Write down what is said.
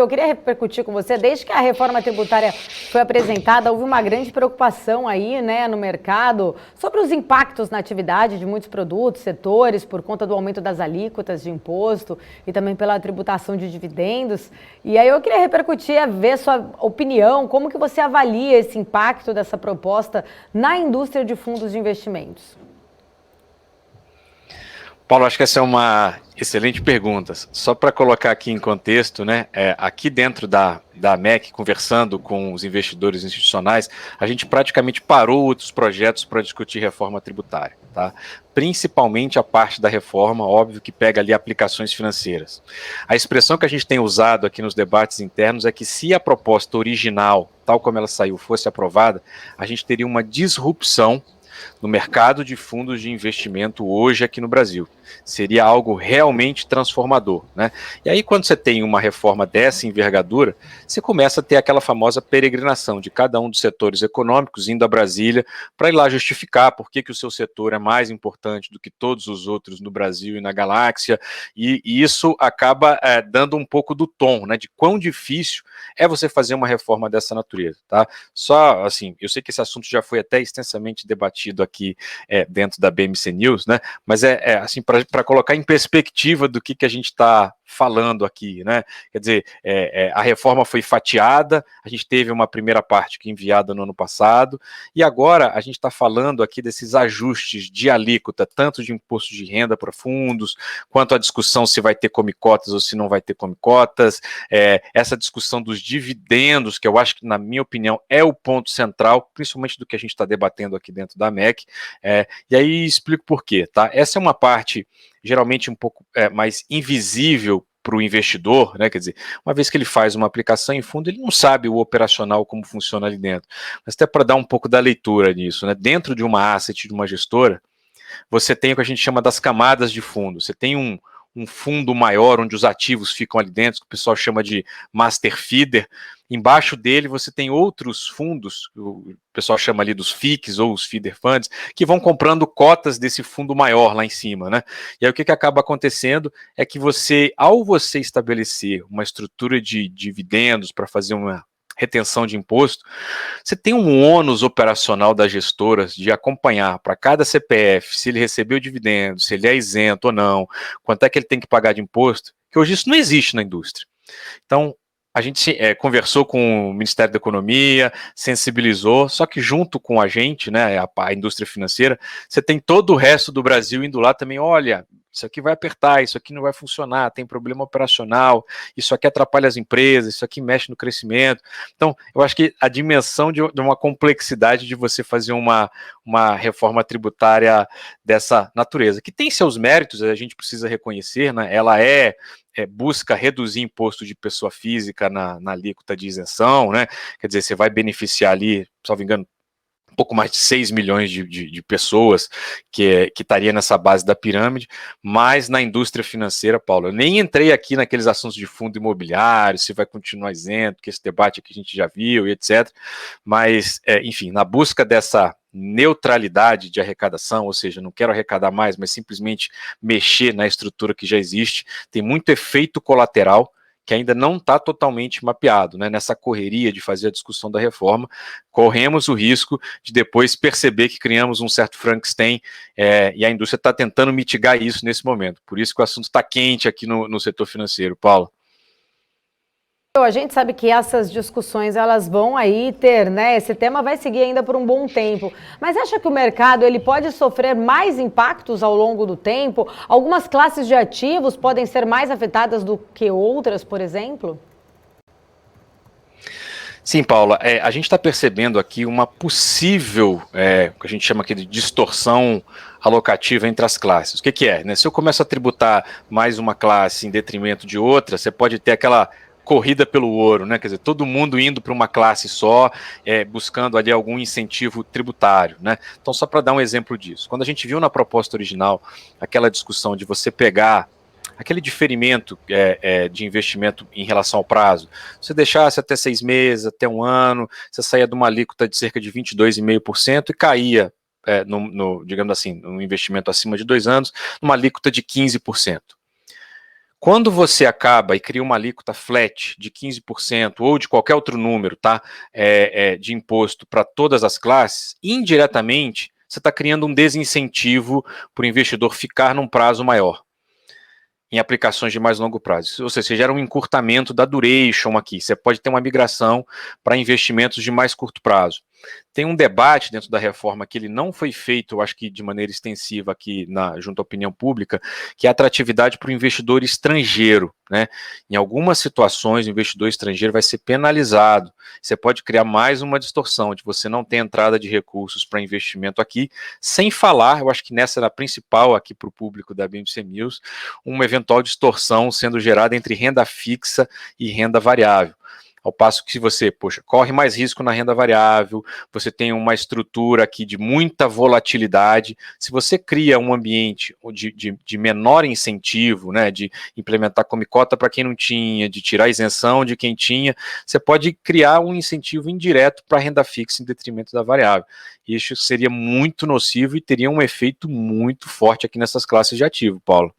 Eu queria repercutir com você, desde que a reforma tributária foi apresentada, houve uma grande preocupação aí, né, no mercado sobre os impactos na atividade de muitos produtos, setores, por conta do aumento das alíquotas de imposto e também pela tributação de dividendos. E aí eu queria repercutir, ver sua opinião, como que você avalia esse impacto dessa proposta na indústria de fundos de investimentos? Paulo, acho que essa é uma excelente pergunta. Só para colocar aqui em contexto, né, aqui dentro da MEC, conversando com os investidores institucionais, a gente praticamente parou outros projetos para discutir reforma tributária, tá? Principalmente a parte da reforma, óbvio que pega ali aplicações financeiras. A expressão que a gente tem usado aqui nos debates internos é que se a proposta original, tal como ela saiu, fosse aprovada, a gente teria uma disrupção no mercado de fundos de investimento hoje aqui no Brasil. Seria algo realmente transformador, né? E aí, quando você tem uma reforma dessa envergadura, você começa a ter aquela famosa peregrinação de cada um dos setores econômicos indo a Brasília para ir lá justificar por que o seu setor é mais importante do que todos os outros no Brasil e na galáxia, e isso acaba dando um pouco do tom, né, de quão difícil é você fazer uma reforma dessa natureza, tá? Só, assim, eu sei que esse assunto já foi até extensamente debatido aqui dentro da BMC News, né, mas assim, para colocar em perspectiva do que a gente está falando aqui, né? Quer dizer, a reforma foi fatiada, a gente teve uma primeira parte que enviada no ano passado, e agora a gente está falando aqui desses ajustes de alíquota, tanto de imposto de renda para fundos, quanto a discussão se vai ter come-cotas ou se não vai ter come-cotas, essa discussão dos dividendos, que eu acho que, na minha opinião, é o ponto central, principalmente do que a gente está debatendo aqui dentro da MEC, e aí explico por quê, tá? Essa é uma parte geralmente um pouco mais invisível para o investidor, né? Quer dizer, uma vez que ele faz uma aplicação em fundo, ele não sabe o operacional como funciona ali dentro. Mas até para dar um pouco da leitura nisso, né? Dentro de uma asset, de uma gestora, você tem o que a gente chama das camadas de fundo. Você tem um fundo maior, onde os ativos ficam ali dentro, que o pessoal chama de master feeder. Embaixo dele você tem outros fundos, o pessoal chama ali dos FICs ou os feeder funds, que vão comprando cotas desse fundo maior lá em cima, né? E aí o que acaba acontecendo é que ao você estabelecer uma estrutura de dividendos para fazer uma retenção de imposto, você tem um ônus operacional das gestoras de acompanhar para cada CPF se ele recebeu dividendo, se ele é isento ou não, quanto é que ele tem que pagar de imposto, que hoje isso não existe na indústria. Então, a gente conversou com o Ministério da Economia, sensibilizou, só que junto com a gente, né, a indústria financeira, você tem todo o resto do Brasil indo lá também, olha, isso aqui vai apertar, isso aqui não vai funcionar, tem problema operacional, isso aqui atrapalha as empresas, isso aqui mexe no crescimento. Então, eu acho que a dimensão de uma complexidade de você fazer uma reforma tributária dessa natureza, que tem seus méritos, a gente precisa reconhecer, né? Ela busca reduzir imposto de pessoa física na alíquota de isenção, né? Quer dizer, você vai beneficiar ali, salvo engano, um pouco mais de 6 milhões de pessoas que estaria nessa base da pirâmide, mas na indústria financeira, Paulo, eu nem entrei aqui naqueles assuntos de fundo imobiliário, se vai continuar isento, que esse debate aqui a gente já viu e etc. Mas, enfim, na busca dessa neutralidade de arrecadação, ou seja, não quero arrecadar mais, mas simplesmente mexer na estrutura que já existe, tem muito efeito colateral que ainda não está totalmente mapeado, né? Nessa correria de fazer a discussão da reforma, corremos o risco de depois perceber que criamos um certo Frankenstein e a indústria está tentando mitigar isso nesse momento. Por isso que o assunto está quente aqui no setor financeiro. Paulo. A gente sabe que essas discussões elas vão aí ter, né? Esse tema vai seguir ainda por um bom tempo. Mas acha que o mercado ele pode sofrer mais impactos ao longo do tempo? Algumas classes de ativos podem ser mais afetadas do que outras, por exemplo? Sim, Paula, a gente está percebendo aqui uma possível, que a gente chama aqui de distorção alocativa entre as classes. O que é? Né? Se eu começo a tributar mais uma classe em detrimento de outra, você pode ter aquela corrida pelo ouro, né? Quer dizer, todo mundo indo para uma classe só, buscando ali algum incentivo tributário, né? Então, só para dar um exemplo disso, quando a gente viu na proposta original aquela discussão de você pegar aquele diferimento de investimento em relação ao prazo, você deixasse até 6 meses, até um ano, você saía de uma alíquota de cerca de 22,5% e caía, digamos assim, no investimento acima de 2 anos, numa alíquota de 15%. Quando você acaba e cria uma alíquota flat de 15% ou de qualquer outro número, tá, de imposto para todas as classes, indiretamente você está criando um desincentivo para o investidor ficar num prazo maior, em aplicações de mais longo prazo. Ou seja, você gera um encurtamento da duration aqui. Você pode ter uma migração para investimentos de mais curto prazo. Tem um debate dentro da reforma que ele não foi feito, eu acho que de maneira extensiva aqui junto à opinião pública, que é a atratividade para o investidor estrangeiro, né? Em algumas situações, o investidor estrangeiro vai ser penalizado. Você pode criar mais uma distorção de você não ter entrada de recursos para investimento aqui, sem falar, eu acho que nessa era a principal aqui para o público da BMC News, uma eventual distorção sendo gerada entre renda fixa e renda variável. Ao passo que se você, corre mais risco na renda variável, você tem uma estrutura aqui de muita volatilidade, se você cria um ambiente de menor incentivo, né, de implementar come cota para quem não tinha, de tirar isenção de quem tinha, você pode criar um incentivo indireto para a renda fixa em detrimento da variável. Isso seria muito nocivo e teria um efeito muito forte aqui nessas classes de ativo, Paulo.